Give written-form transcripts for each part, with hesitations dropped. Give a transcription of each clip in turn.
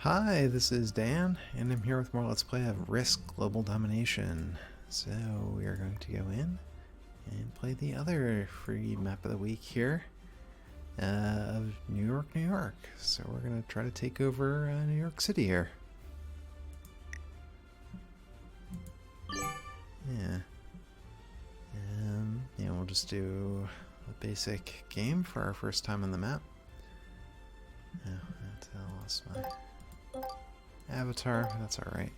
Hi, this is Dan, and I'm here with more Let's Play of Risk Global Domination. So we are going to go in and play the other free map of the week here of New York, New York. So we're going to try to take over New York City here. Yeah. Yeah, we'll just do a basic game for our first time on the map. Oh, I lost my avatar, that's alright.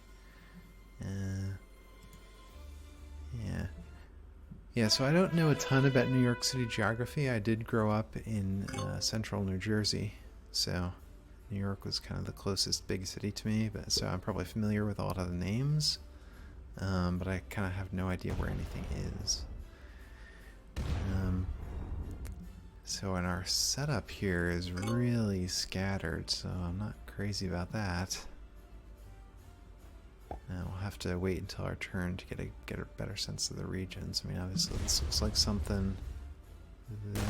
Yeah, so I don't know a ton about New York City geography. I did grow up in central New Jersey, so New York was kind of the closest big city to me, but so I'm probably familiar with a lot of the names, but I kind of have no idea where anything is. So and our setup here is really scattered, so I'm not crazy about that. Now we'll have to wait until our turn to get a better sense of the regions. I mean, obviously this looks like something.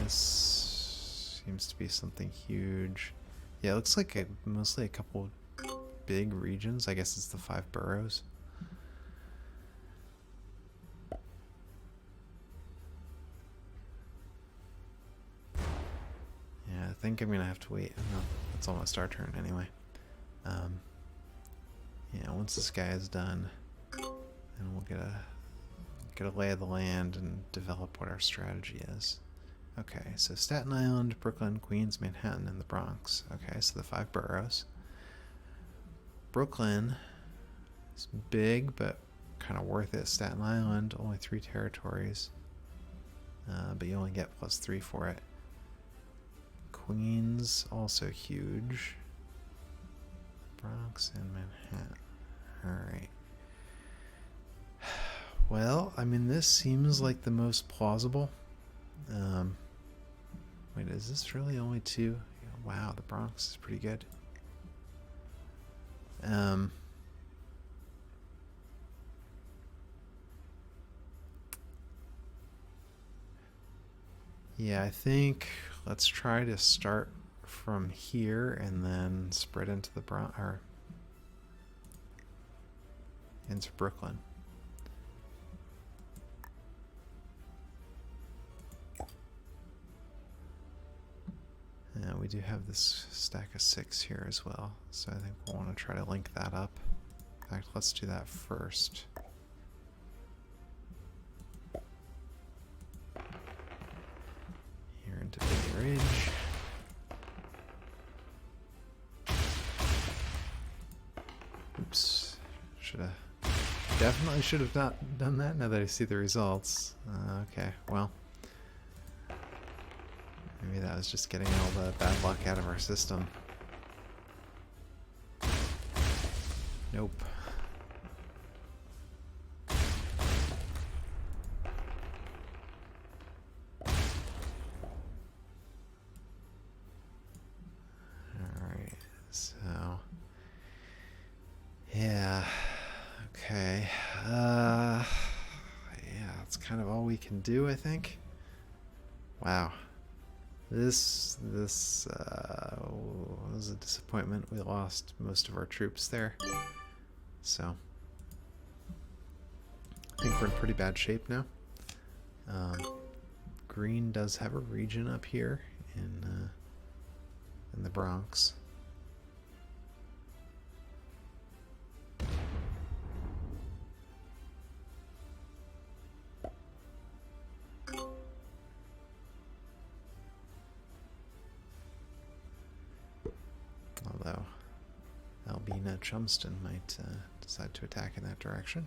This seems to be something huge. Yeah, it looks like mostly a couple big regions. I guess it's the 5 boroughs. Yeah, I think I'm gonna have to wait. No, it's almost our turn anyway. Yeah, once this guy is done, then we'll get a lay of the land and develop what our strategy is. Okay, so Staten Island, Brooklyn, Queens, Manhattan, and the Bronx. Okay, so the 5 boroughs. Brooklyn is big, but kind of worth it. Staten Island, only 3 territories, but you only get +3 for it. Queens, also huge. Bronx and Manhattan. Alright. Well, I mean, this seems like the most plausible. Wait, is this really only 2? Yeah, wow, the Bronx is pretty good. Yeah, I think let's try to start from here and then spread into the Bronx, or into Brooklyn. We do have this stack of 6 here as well, so I think we'll want to try to link that up. In fact, let's do that first. Here into Big Ridge. Oops. Definitely should have not done that now that I see the results. Okay, well. Maybe that was just getting all the bad luck out of our system. Nope. Alright, so... yeah, okay. Yeah, that's kind of all we can do, I think. Wow. This was a disappointment. We lost most of our troops there. So I think we're in pretty bad shape now. Green does have a region up here in the Bronx. Although Albina Chumston might decide to attack in that direction.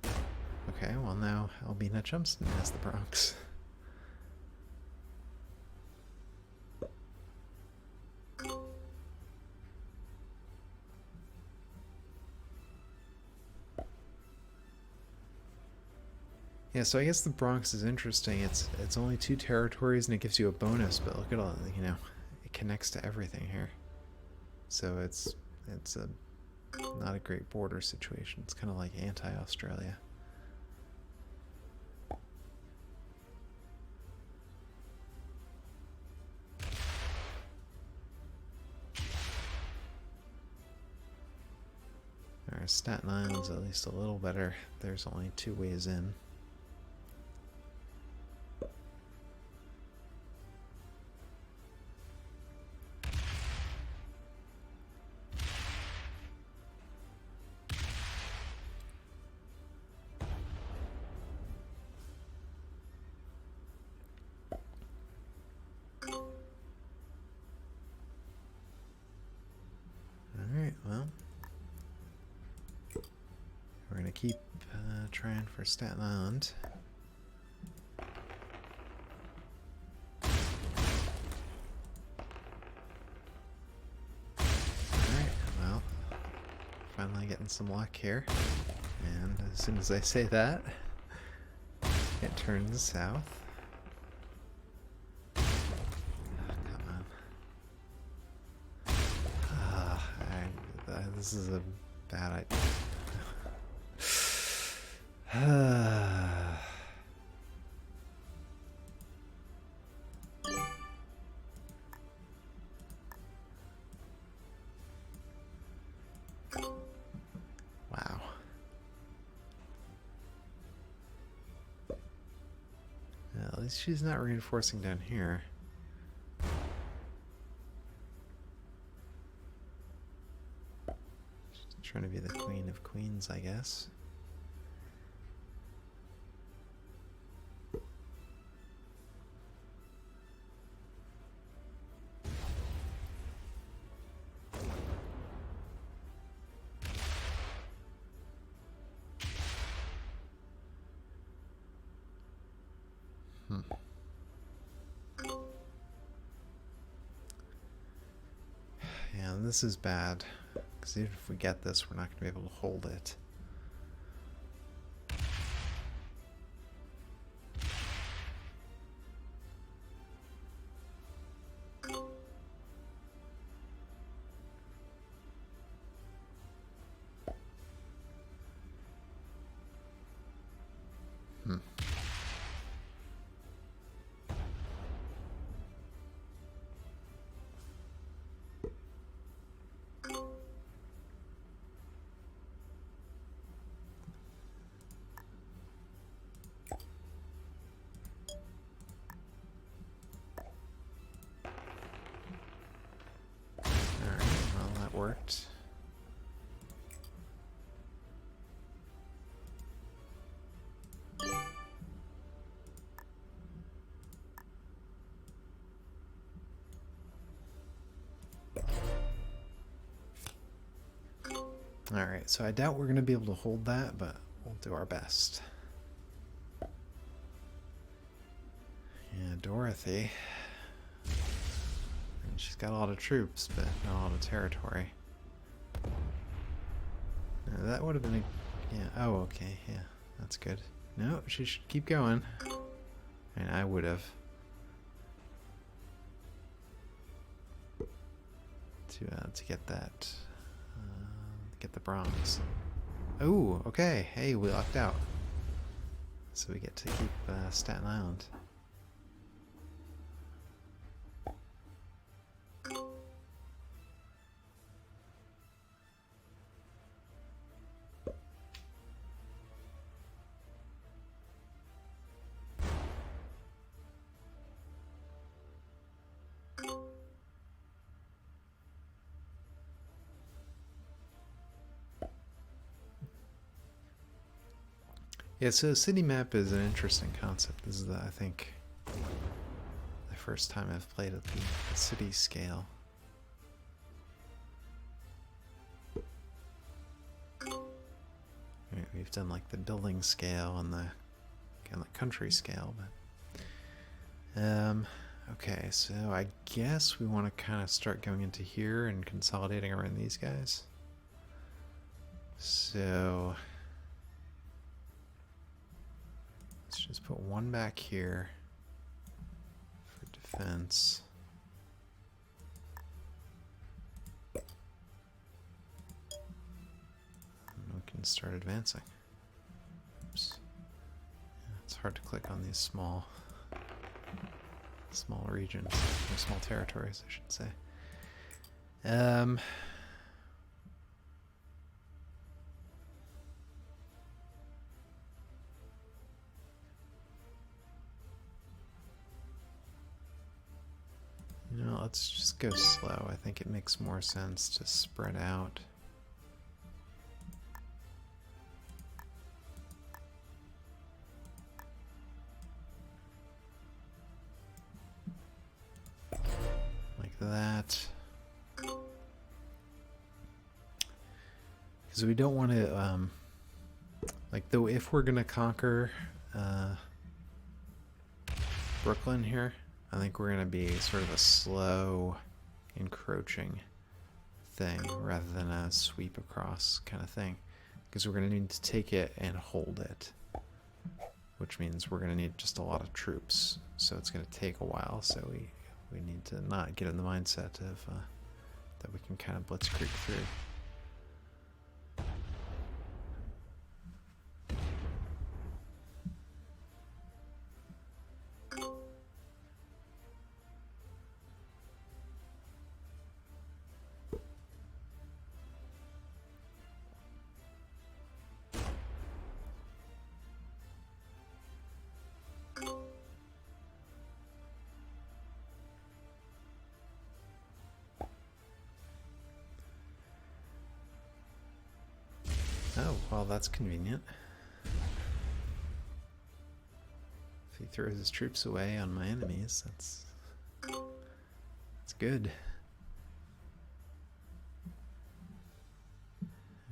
Okay, well now Albina Chumston has the Bronx. Yeah, so I guess the Bronx is interesting. It's only 2 territories and it gives you a bonus, but look at all, you know, it connects to everything here. So it's a not a great border situation. It's kind of like anti-Australia. Our Staten Island's at least a little better. There's only 2 ways in. Alright, well. We're going to keep trying for Staten Island. Alright, well. Finally getting some luck here. And as soon as I say that, it turns south. This is a bad idea. Wow. At least she's not reinforcing down here. Trying to be the queen of queens, I guess. Yeah, this is bad. Because even if we get this, we're not going to be able to hold it. Worked. Alright, so I doubt we're going to be able to hold that, but we'll do our best. Yeah, Dorothy. She's got a lot of troops, but not a lot of territory. Now, that would have been a... Yeah, oh, okay, yeah, that's good. No, she should keep going. I mean, I would have. To get that... get the bronze. Oh, okay, hey, we lucked out. So we get to keep Staten Island. Yeah, so city map is an interesting concept. This is, I think, the first time I've played at the city scale. We've done like the building scale and the country scale, but okay, so I guess we want to kind of start going into here and consolidating around these guys. So let's just put one back here for defense. And we can start advancing. Oops. Yeah, it's hard to click on these small regions, or small territories, I should say. You know, let's just go slow. I think it makes more sense to spread out. Like that. Because we don't want to, like, though, if we're going to conquer Brooklyn here, I think we're going to be sort of a slow encroaching thing rather than a sweep across kind of thing. Because we're going to need to take it and hold it, which means we're going to need just a lot of troops. So it's going to take a while. So we need to not get in the mindset of that we can kind of blitzkrieg through. Oh, well, that's convenient. If he throws his troops away on my enemies, that's good.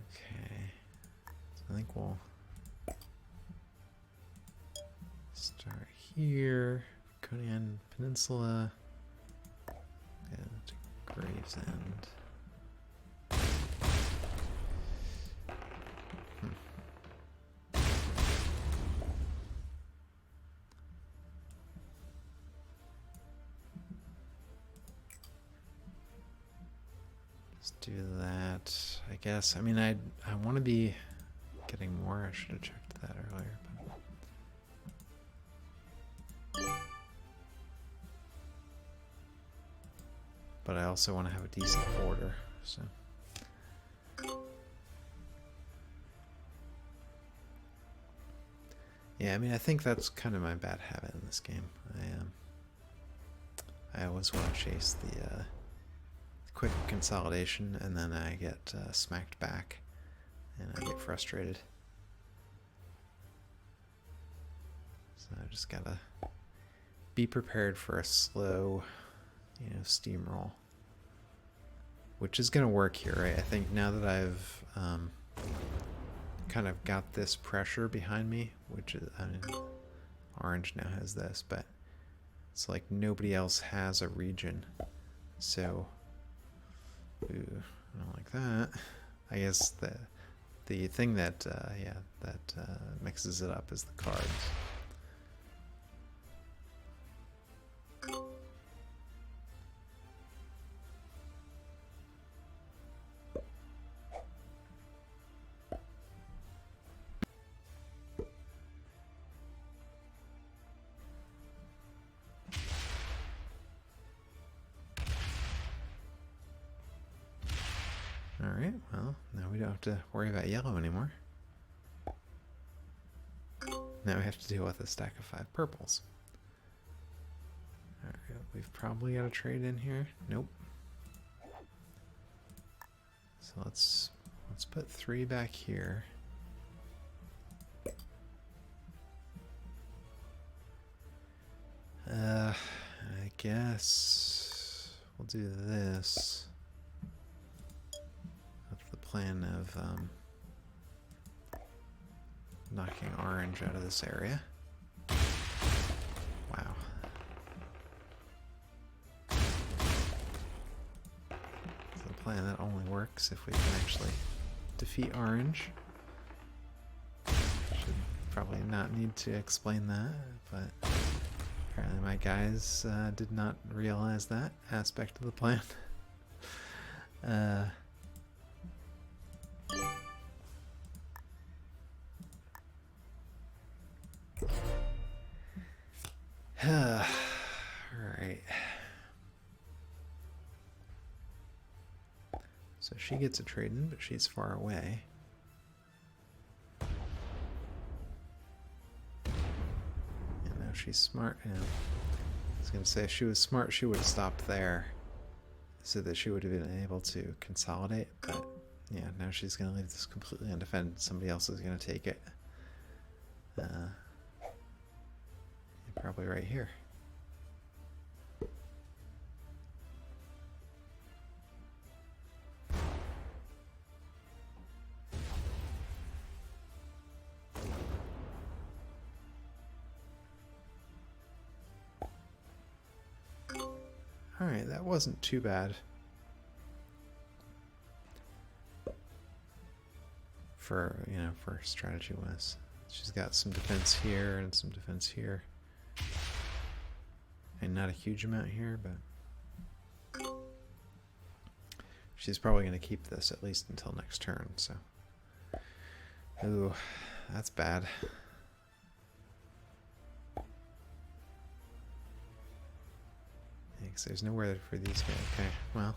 Okay, so I think we'll start here, Kodian Peninsula, and Gravesend. Do that, I guess. I mean, I want to be getting more. I should have checked that earlier. But I also want to have a decent border, so. Yeah, I mean, I think that's kind of my bad habit in this game. I always want to chase the quick consolidation, and then I get smacked back, and I get frustrated. So I just gotta be prepared for a slow, steamroll, which is gonna work here, right? I think now that I've kind of got this pressure behind me, which is, I mean, Orange now has this, but it's like nobody else has a region, so. Ooh, I don't like that. I guess the thing that mixes it up is the cards. Alright, well, now we don't have to worry about yellow anymore. Now we have to deal with a stack of 5 purples. Alright, we've probably got a trade in here. Nope. So let's put 3 back here. I guess we'll do this. Plan of knocking Orange out of this area. Wow. It's a plan that only works if we can actually defeat Orange. Should probably not need to explain that, but apparently my guys did not realize that aspect of the plan. Alright. So she gets a trade in, but she's far away. And now she's smart. And was going to say, if she was smart, she would have stopped there so that she would have been able to consolidate. But yeah, now she's going to leave this completely undefended. Somebody else is going to take it. Probably right here. Alright, that wasn't too bad. For, you know, for strategy wise. She's got some defense here and some defense here. And not a huge amount here, but she's probably going to keep this at least until next turn, so. Ooh, that's bad. Because there's nowhere for these guys. Okay, well.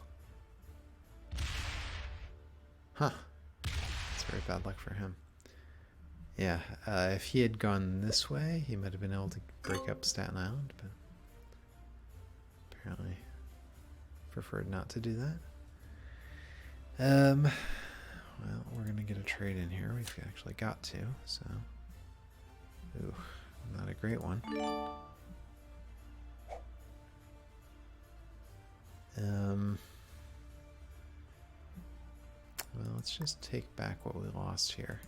Huh. That's very bad luck for him. Yeah, if he had gone this way, he might have been able to break up Staten Island, but apparently preferred not to do that. Well, we're going to get a trade in here. We've actually got to, so. Ooh, not a great one. Well, let's just take back what we lost here.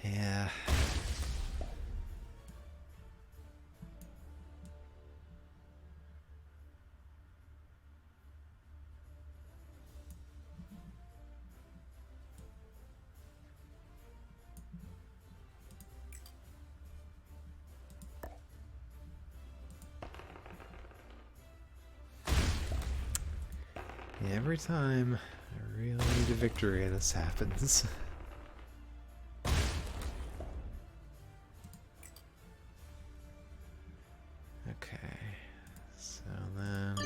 Yeah. Every time I really need a victory, this happens. Okay, so then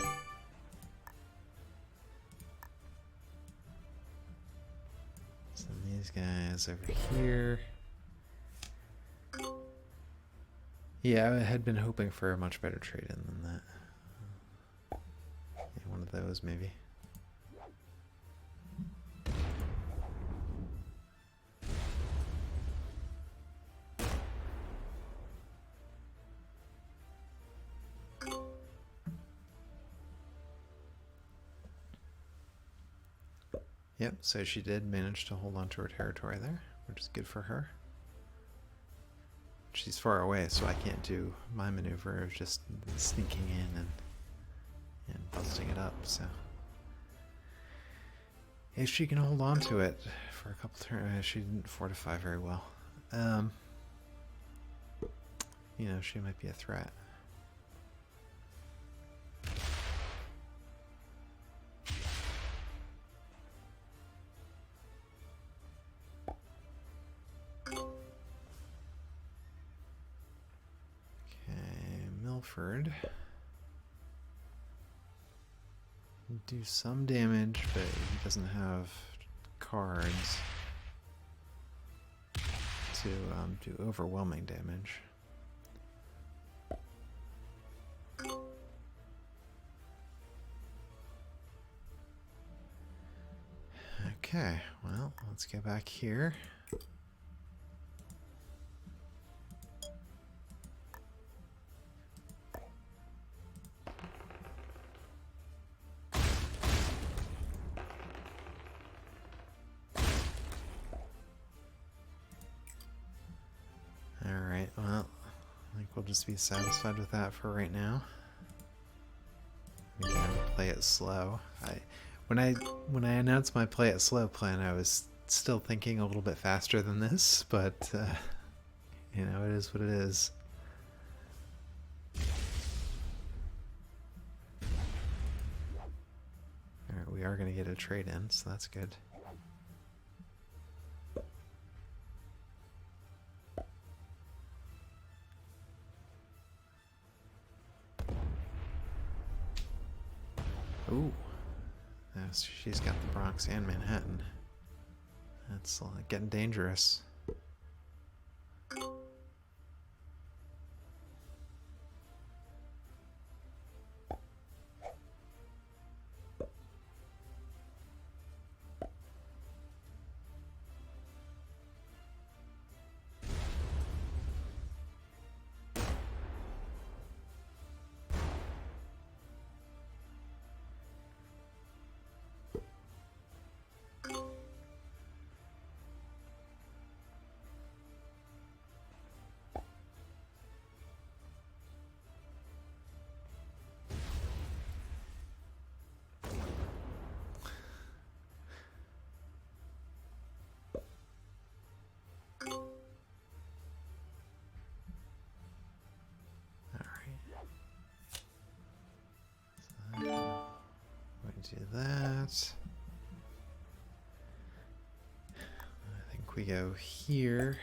send these guys over here. Yeah, I had been hoping for a much better trade-in than that. Yeah, one of those maybe. Yep, so she did manage to hold on to her territory there, which is good for her. She's far away, so I can't do my maneuver of just sneaking in and busting it up, so. If she can hold on to it for a couple turns, she didn't fortify very well. You know, she might be a threat. Do some damage, but he doesn't have cards to do overwhelming damage. Okay, well, let's go back here. Alright, well, I think we'll just be satisfied with that for right now. Again, play it slow. When I announced my play it slow plan, I was still thinking a little bit faster than this, but you know, it is what it is. Alright, we are going to get a trade in, so that's good. Ooh. She's got the Bronx and Manhattan. That's getting dangerous. Do that. I think we go here.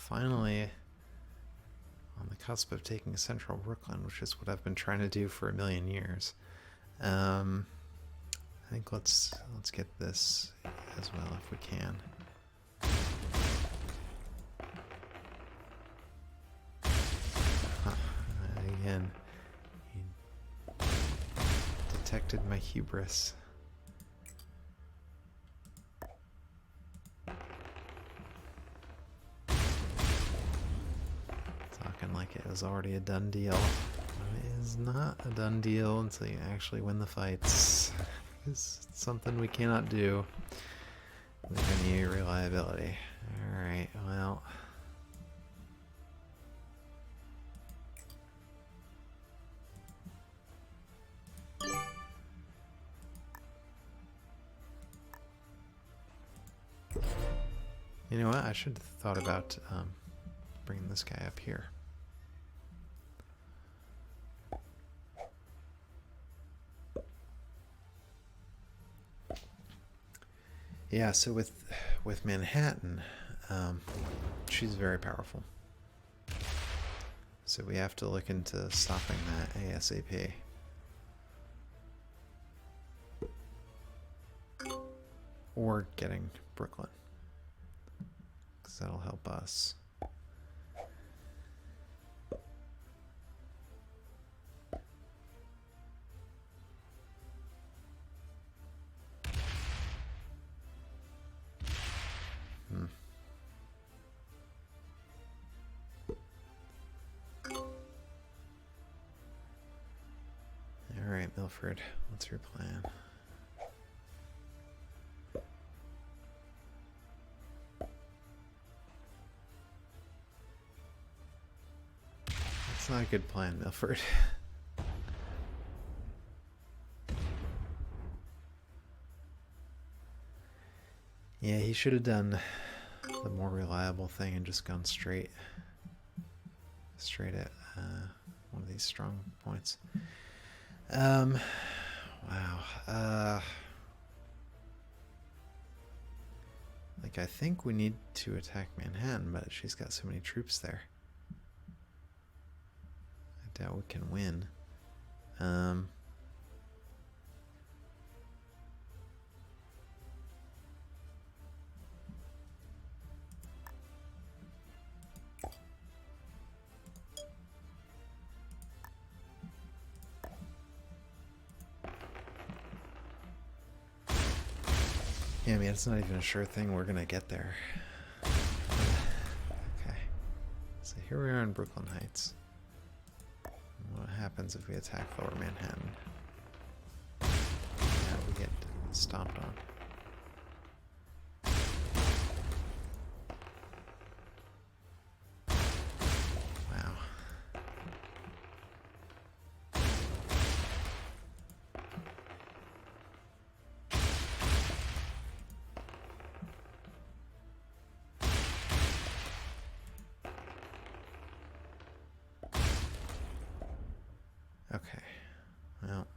Finally on the cusp of taking central Brooklyn, which is what I've been trying to do for a million years. I think let's get this as well if we can. Again, he detected my hubris. Like it was already a done deal. It is not a done deal until you actually win the fights. It's something we cannot do with any reliability. Alright, well. You know what? I should have thought about bringing this guy up here. Yeah, so with Manhattan, she's very powerful. So we have to look into stopping that ASAP. Or getting Brooklyn, because that'll help us. Alright, Milford, what's your plan? That's not a good plan, Milford. Yeah, he should have done the more reliable thing and just gone straight at one of these strong points. Wow. Like, I think we need to attack Manhattan, but she's got so many troops there. I doubt we can win. Yeah, I mean, it's not even a sure thing we're gonna get there. Okay. So here we are in Brooklyn Heights. What happens if we attack Lower Manhattan? Yeah, we get stomped on. Okay. Well.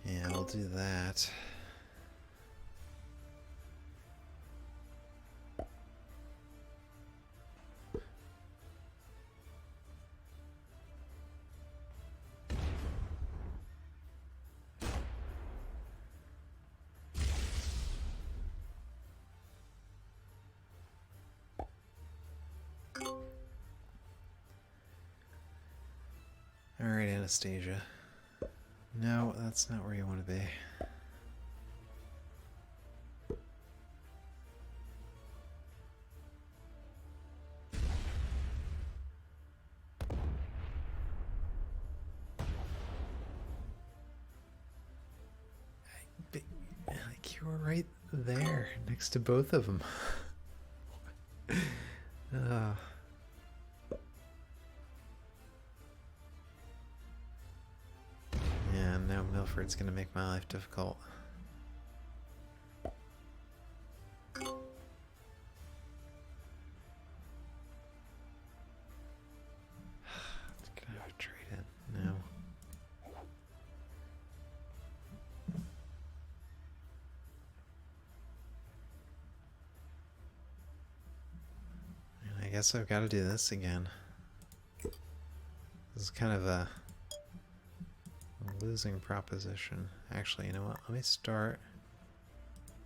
Yeah, we'll do that. Alright, Anastasia. No, that's not where you want to be. Like, you were right there, next to both of them. Yeah, now Milford's gonna make my life difficult. Gonna have to trade it. No. I guess I've got to do this again. This is kind of a losing proposition. Actually, you know what? Let me start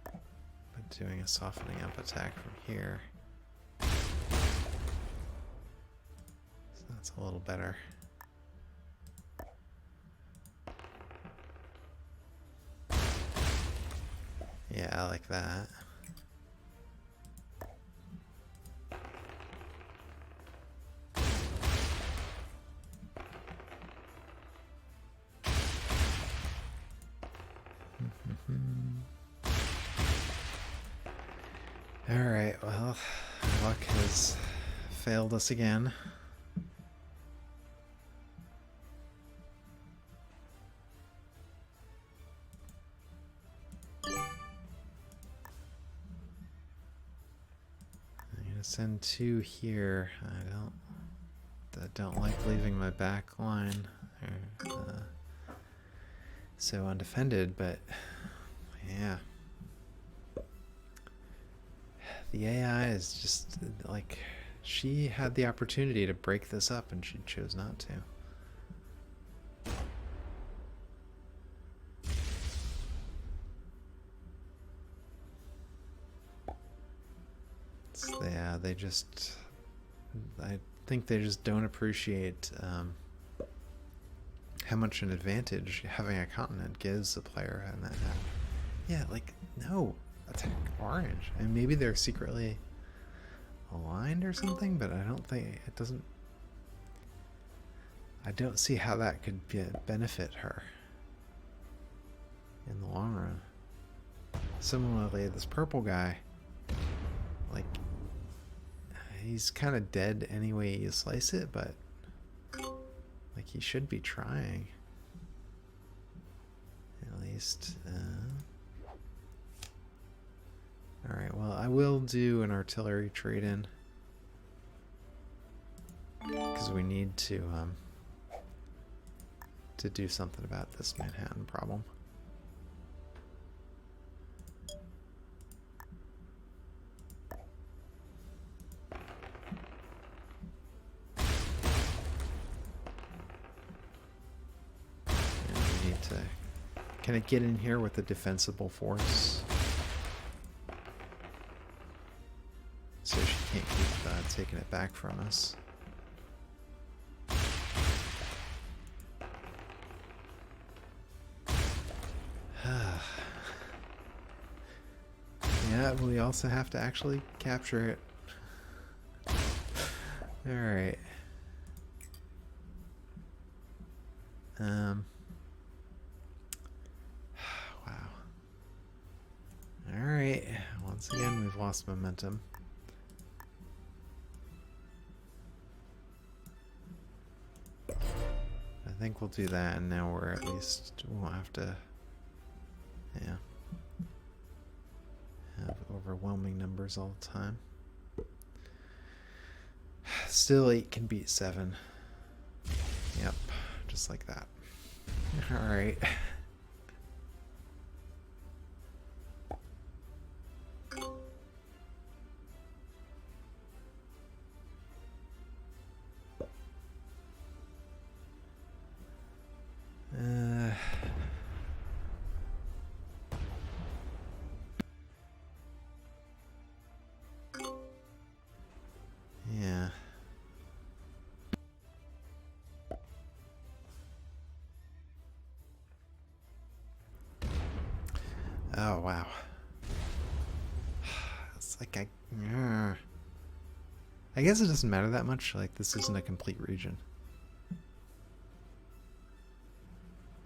by doing a softening up attack from here. So that's a little better. Yeah, I like that. Alright, well, luck has failed us again. I'm gonna send 2 here. I don't like leaving my back line so undefended, but yeah. The AI is just like, she had the opportunity to break this up and she chose not to. Yeah, they just, I think they just don't appreciate how much an advantage having a continent gives a player in that. Yeah, like, no, attack orange. And maybe they're secretly aligned or something, but I don't think it doesn't. I don't see how that could benefit her in the long run. Similarly, this purple guy, like, he's kind of dead any way you slice it, but like, he should be trying at least. Alright, well, I will do an artillery trade-in because we need to do something about this Manhattan problem. And we need to kind of get in here with a defensible force, so she can't keep taking it back from us. Yeah, we also have to actually capture it. Alright. Wow. Alright. Once again, we've lost momentum. think we'll do that, and now we're at least won't have to, yeah, have overwhelming numbers all the time. Still, 8 can beat 7. Yep, just like that. All right. Yeah. Oh, wow. It's like I guess it doesn't matter that much. Like, this isn't a complete region.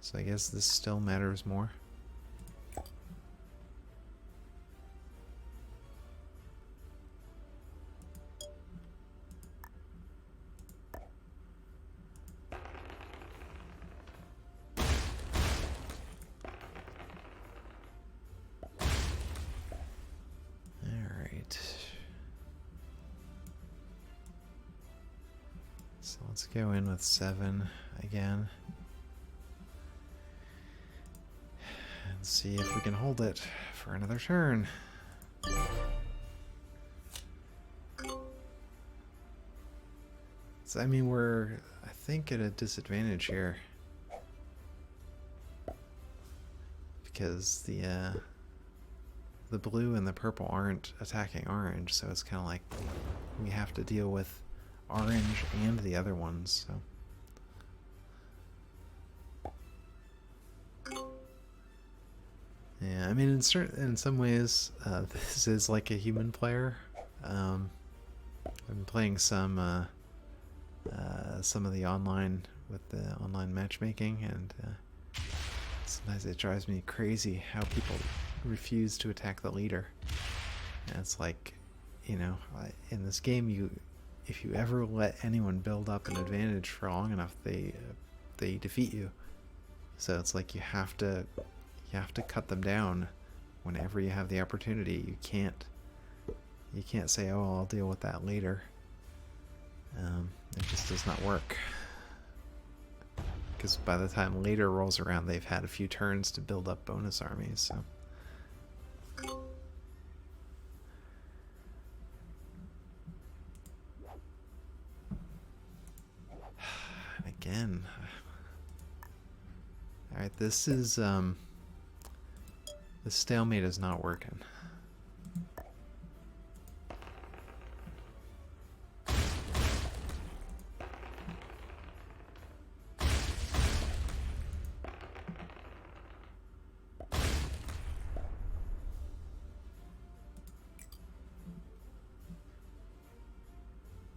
So I guess this still matters more. So let's go in with 7 again. And see if we can hold it for another turn. So, I mean, we're, I think, at a disadvantage here. Because the blue and the purple aren't attacking orange, so it's kind of like we have to deal with orange and the other ones, so. Yeah, I mean, in some ways, this is like a human player. I've been playing some of the online with the online matchmaking, and sometimes it drives me crazy how people refuse to attack the leader. And it's like, you know, in this game, if you ever let anyone build up an advantage for long enough, they defeat you. So it's like you have to cut them down whenever you have the opportunity. You can't say, oh, I'll deal with that later. It just does not work. Because by the time later rolls around, they've had a few turns to build up bonus armies, so. Again. Alright, this is, the stalemate is not working.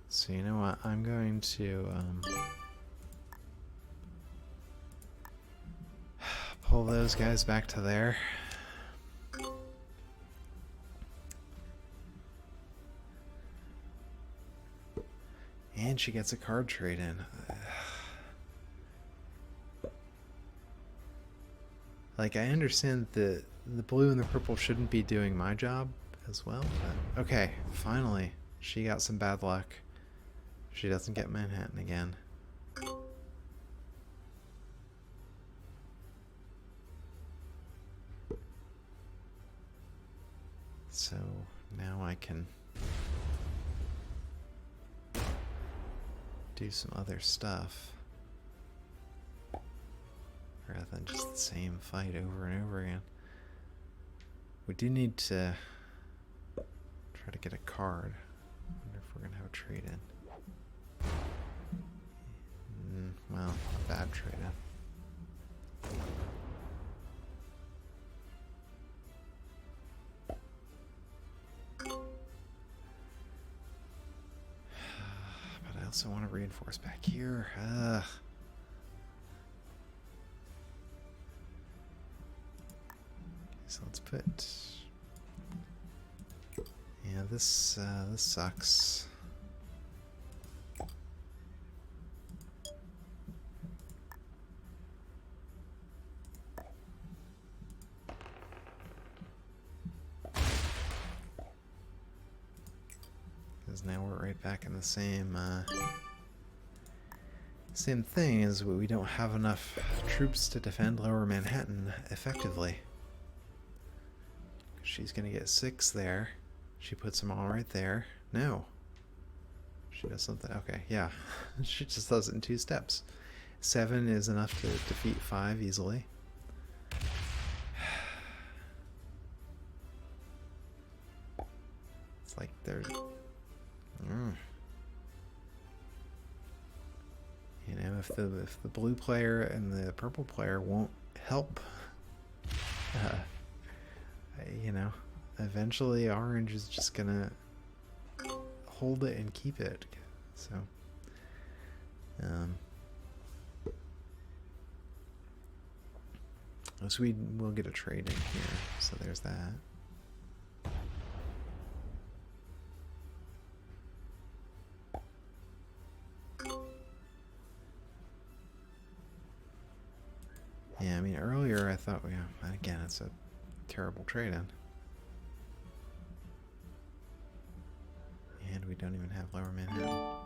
So you know what, I'm going to pull those guys back to there. And she gets a card trade in. Like, I understand that the blue and the purple shouldn't be doing my job as well, but okay, finally, she got some bad luck. She doesn't get Manhattan again. So now I can do some other stuff rather than just the same fight over and over again. We do need to try to get a card. I wonder if we're gonna have a trade-in. Well, a bad trade-in. But I also want to reinforce back here. So let's put. Yeah, this sucks. now we're right back in the same thing, is we don't have enough troops to defend Lower Manhattan effectively. She's gonna get 6 there. She puts them all right there. No. She does something. Okay, yeah. She just does it in 2 steps. 7 is enough to defeat 5 easily. It's like they're... You know, if the blue player and the purple player won't help, you know, eventually orange is just gonna hold it and keep it. So, so we will get a trade in here. So there's that. Yeah, I mean, earlier I thought, yeah, again, it's a terrible trade-in. And we don't even have Lower Manhattan. Oh,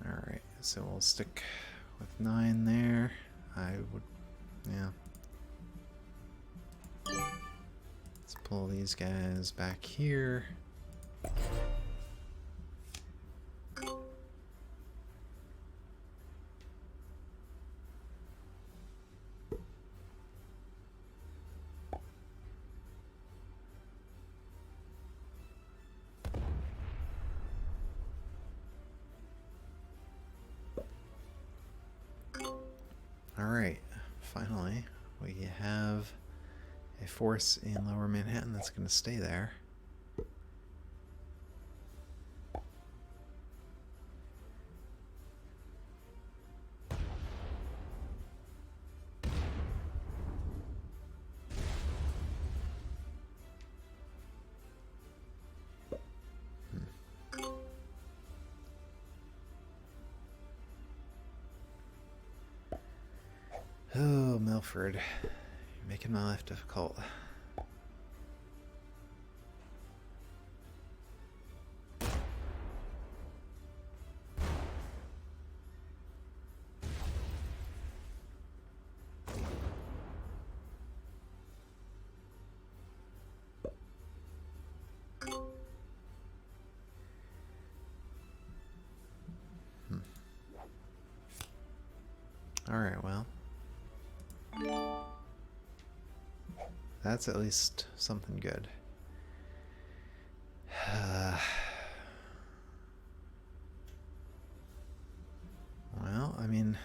Alright, so we'll stick with 9 there. I would, yeah. Let's pull these guys back here. Alright, finally, we have a force in Lower Manhattan that's going to stay there. Oh, Milford, you're making my life difficult. All right, well. That's at least something good. Well, I mean,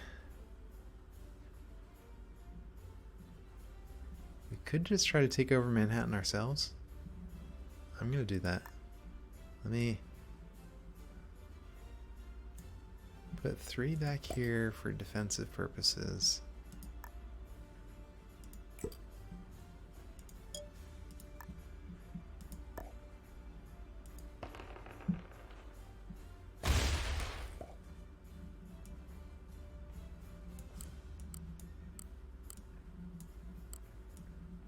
we could just try to take over Manhattan ourselves. I'm gonna do that. Let me put 3 back here for defensive purposes.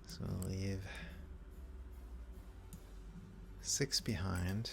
So we'll leave 6 behind.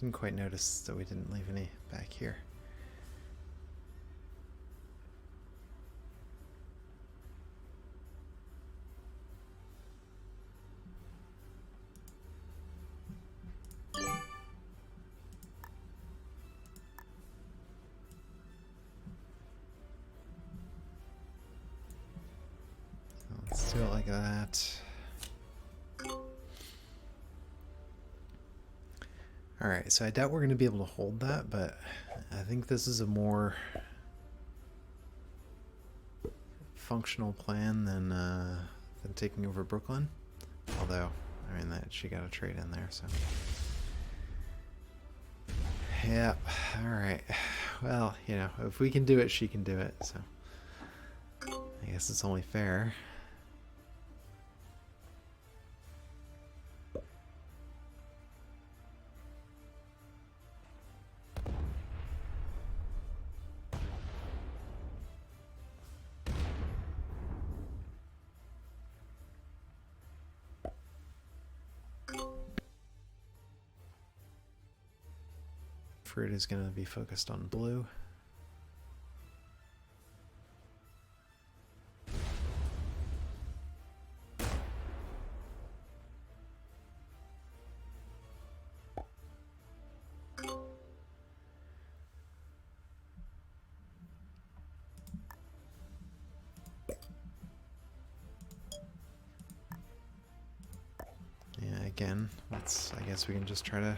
didn't quite notice that we didn't leave any back here. Let's do it like that. Alright, so I doubt we're going to be able to hold that, but I think this is a more functional plan than taking over Brooklyn. Although, I mean, that she got a trade in there, so. Yep, alright. Well, you know, if we can do it, she can do it, so. I guess it's only fair. Fruit is going to be focused on blue. Yeah, again, I guess we can just try to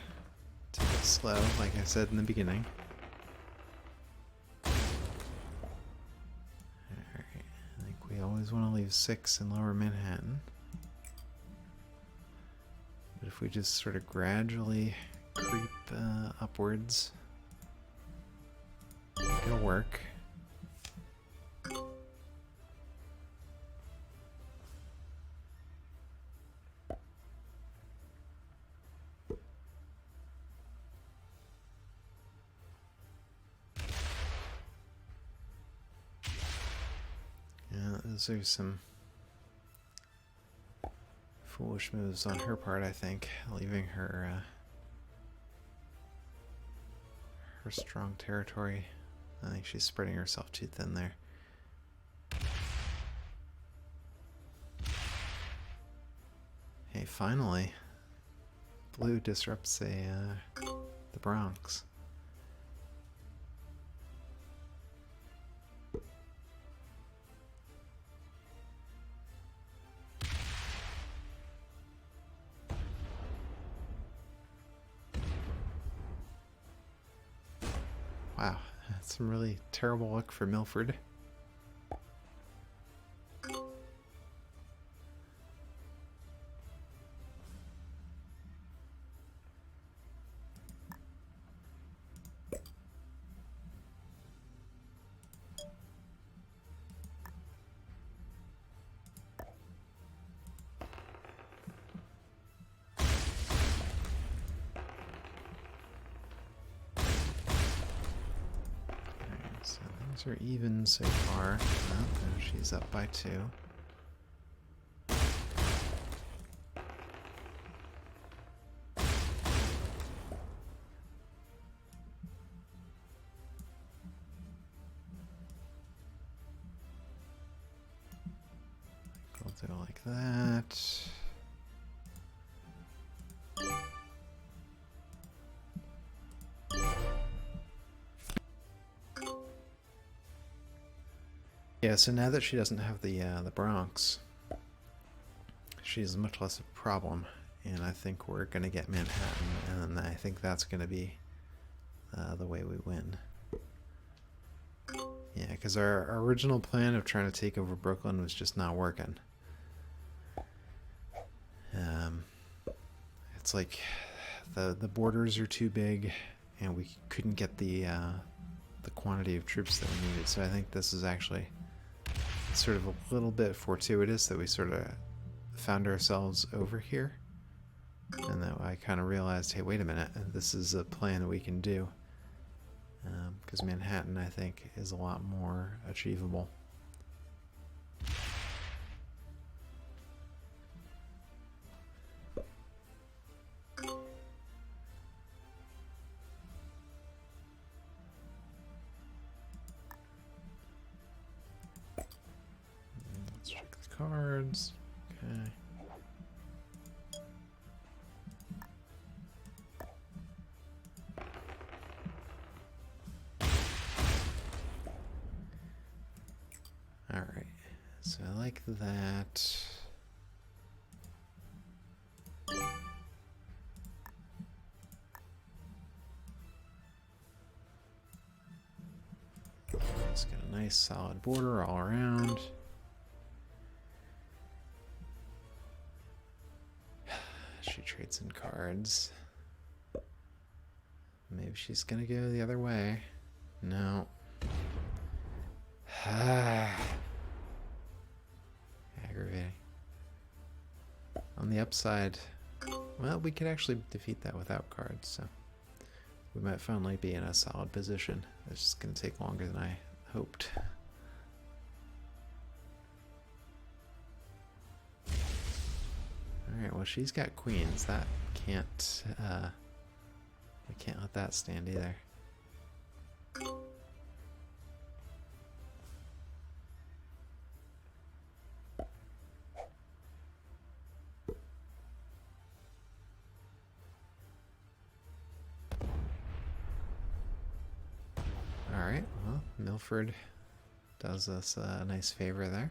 take it slow, like I said in the beginning. Alright, I think we always want to leave 6 in Lower Manhattan. But if we just sort of gradually creep upwards, it'll work. Those are some foolish moves on her part, I think, leaving her her strong territory. I think she's spreading herself too thin there. Hey, finally, blue disrupts the Bronx. Wow, that's some really terrible luck for Milford. Are even so far. Oh, no, she's up by 2. We'll do it like that. Yeah, so now that she doesn't have the Bronx, she's much less of a problem, and I think we're going to get Manhattan, and I think that's going to be the way we win. Yeah, because our original plan of trying to take over Brooklyn was just not working. It's like the borders are too big, and we couldn't get the quantity of troops that we needed, so I think this is actually sort of a little bit fortuitous that we sort of found ourselves over here, and that I kind of realized, hey, wait a minute, this is a plan that we can do, because Manhattan, I think, is a lot more achievable. cards. Okay. Alright, so I like that. Let's get a nice solid border all around. She trades in cards. Maybe she's gonna go the other way. No. Aggravating. On the upside, well, we could actually defeat that without cards, so we might finally be in a solid position. It's just gonna take longer than I hoped. Alright, well, she's got queens. That can't, we can't let that stand either. Alright, well, Milford does us a nice favor there.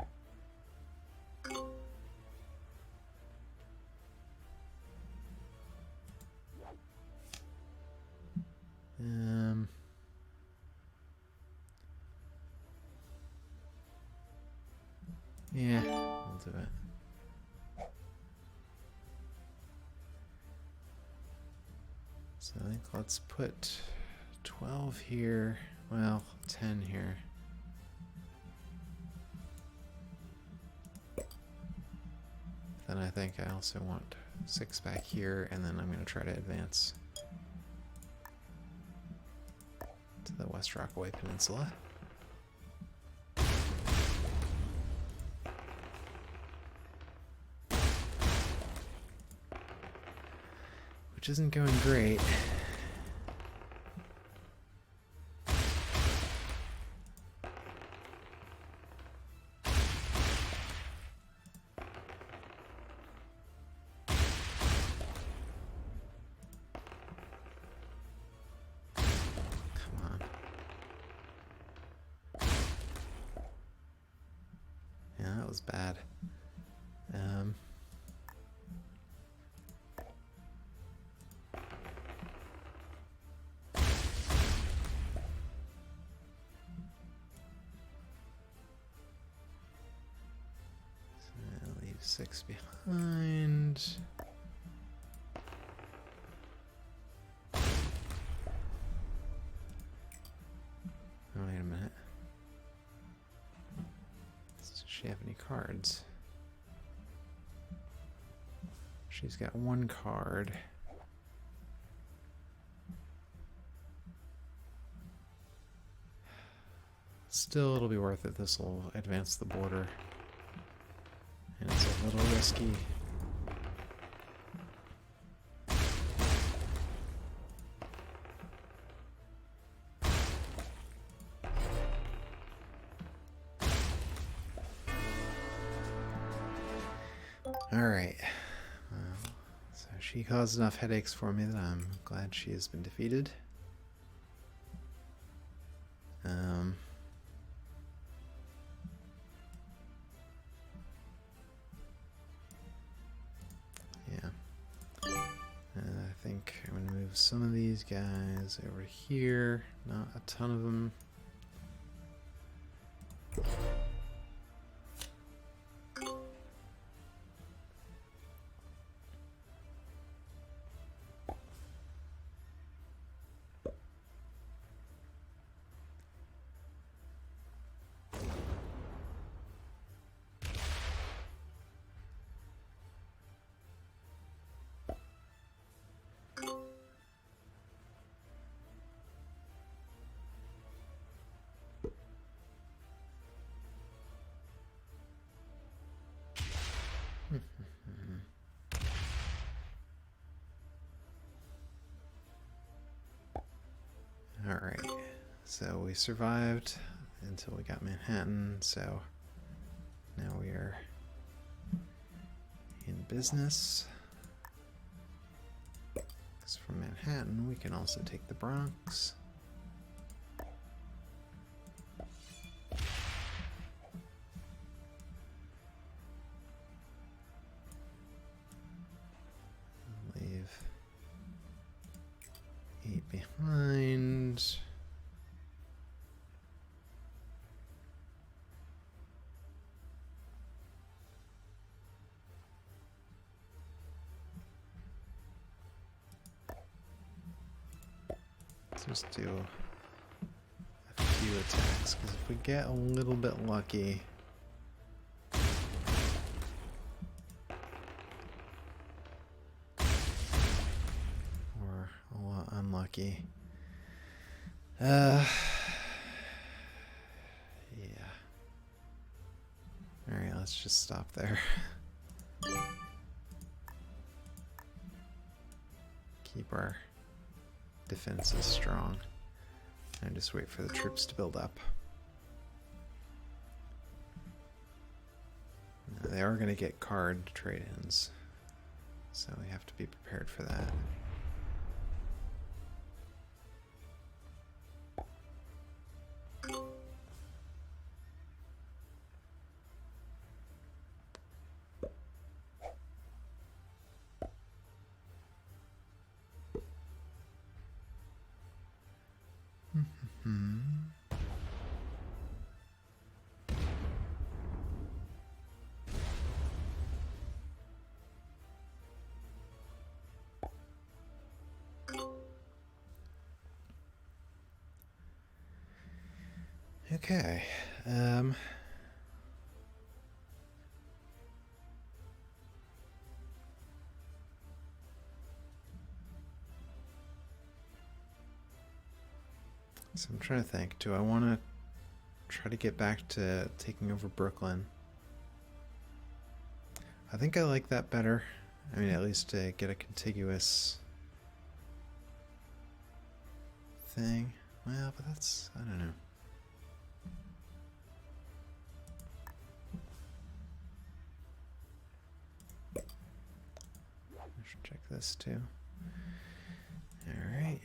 Yeah, we'll do it. So I think let's put 12 here. Well, 10 here. Then I think I also want 6 back here, and then I'm going to try to advance to the West Rockaway Peninsula. Which isn't going great. Bad. So leave 6 behind. Oh, wait a minute. Does she have any cards? She's got 1 card. Still, it'll be worth it. This will advance the border. And it's a little risky. Alright. So she caused enough headaches for me that I'm glad she has been defeated. Yeah. I think I'm going to move some of these guys over here. Not a ton of them. Alright, so we survived until we got Manhattan, so now we are in business. Because from Manhattan, we can also take the Bronx. Leave 8 behind. Let's just do a few attacks, because if we get a little bit lucky, or a lot unlucky, yeah. Alright, let's just stop there. Keep our defenses strong and just wait for the troops to build up. Now, they are going to get card trade-ins, so we have to be prepared for that. Okay. So I'm trying to think, do I want to try to get back to taking over Brooklyn? I think I like that better. I mean, at least to get a contiguous thing. Well, but that's, I don't know. I should check this too. All right.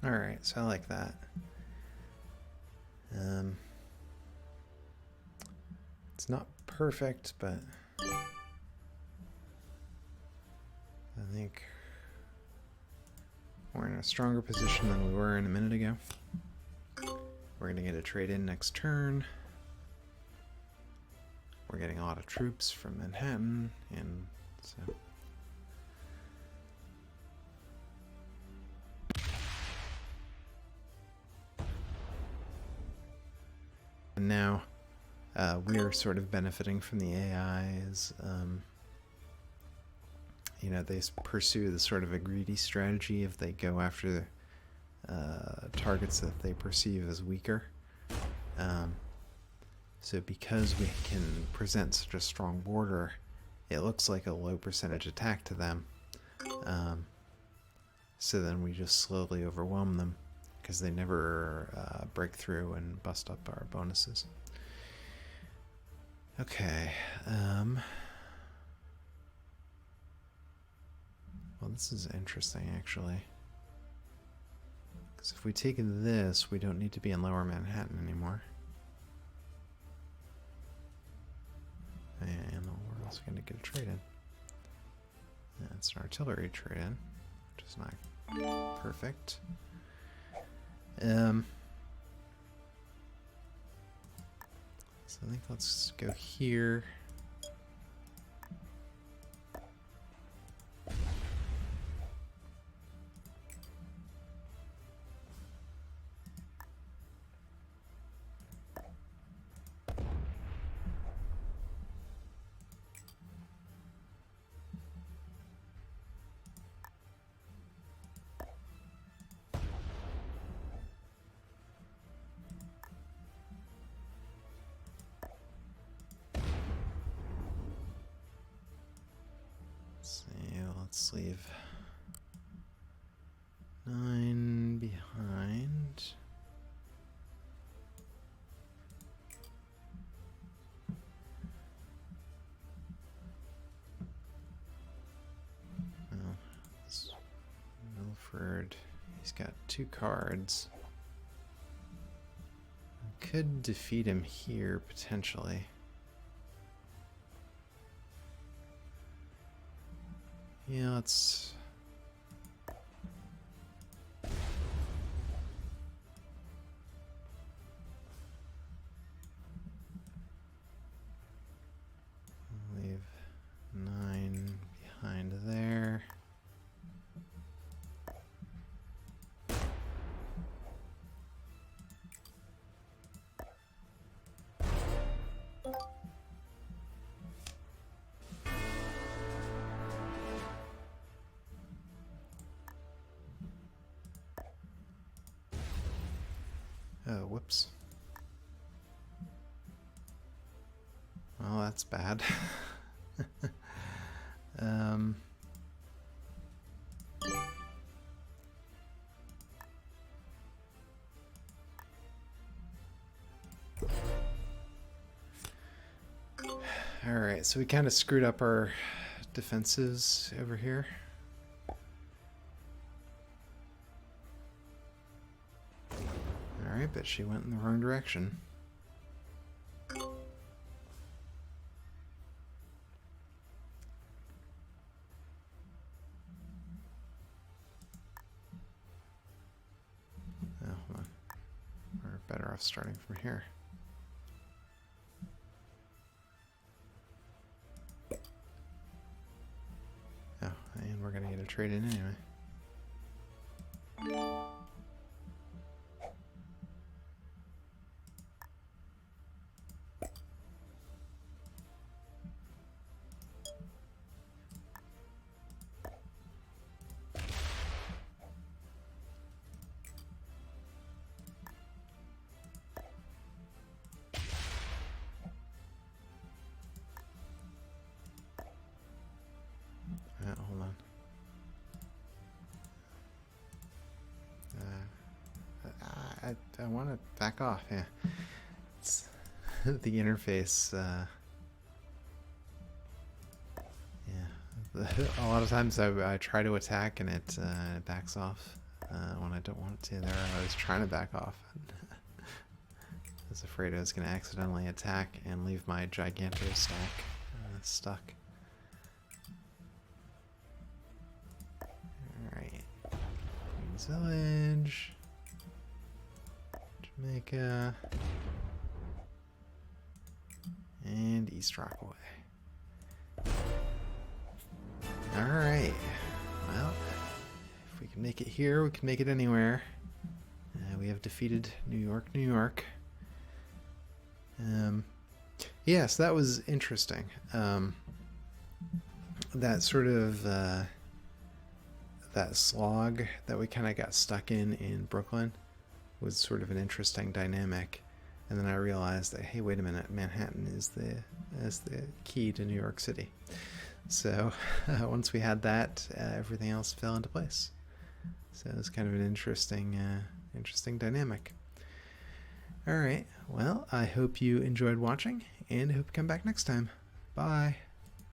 All right, so I like that. It's not perfect, but I think we're in a stronger position than we were in a minute ago. We're going to get a trade-in next turn. We're getting a lot of troops from Manhattan, and so... And now we're sort of benefiting from the AIs. You know, they pursue the sort of a greedy strategy if they go after targets that they perceive as weaker. So because we can present such a strong border, it looks like a low percentage attack to them. So then we just slowly overwhelm them, because they never break through and bust up our bonuses. Okay. Well, this is interesting, actually. Because if we take this, we don't need to be in Lower Manhattan anymore. And we're also going to get a trade-in. That's an artillery trade-in, which is not perfect. So I think let's go here. Let's leave 9 behind. Well, Milford, he's got 2 cards. I could defeat him here, potentially. Yeah, let's... leave 9 behind there. Oh, whoops. Well, that's bad. Alright, so we kind of screwed up our defenses over here. Alright, but she went in the wrong direction. Oh, hold on. We're better off starting from here. Oh, and we're gonna get a trade in anyway. Hold on. I want to back off. Yeah, it's the interface. Yeah, a lot of times I try to attack and it backs off when I don't want it to. There, I was trying to back off. I was afraid I was going to accidentally attack and leave my Giganto stack stuck. Alright. Queen's Village. Jamaica. And East Rockaway. Alright. Well, if we can make it here, we can make it anywhere. We have defeated New York, New York. Yes, that was interesting. That sort of that slog that we kind of got stuck in Brooklyn was sort of an interesting dynamic. And then I realized that, hey, wait a minute, Manhattan is the key to New York City. So once we had that, everything else fell into place. So it was kind of an interesting dynamic. All right. Well, I hope you enjoyed watching, and I hope you come back next time. Bye.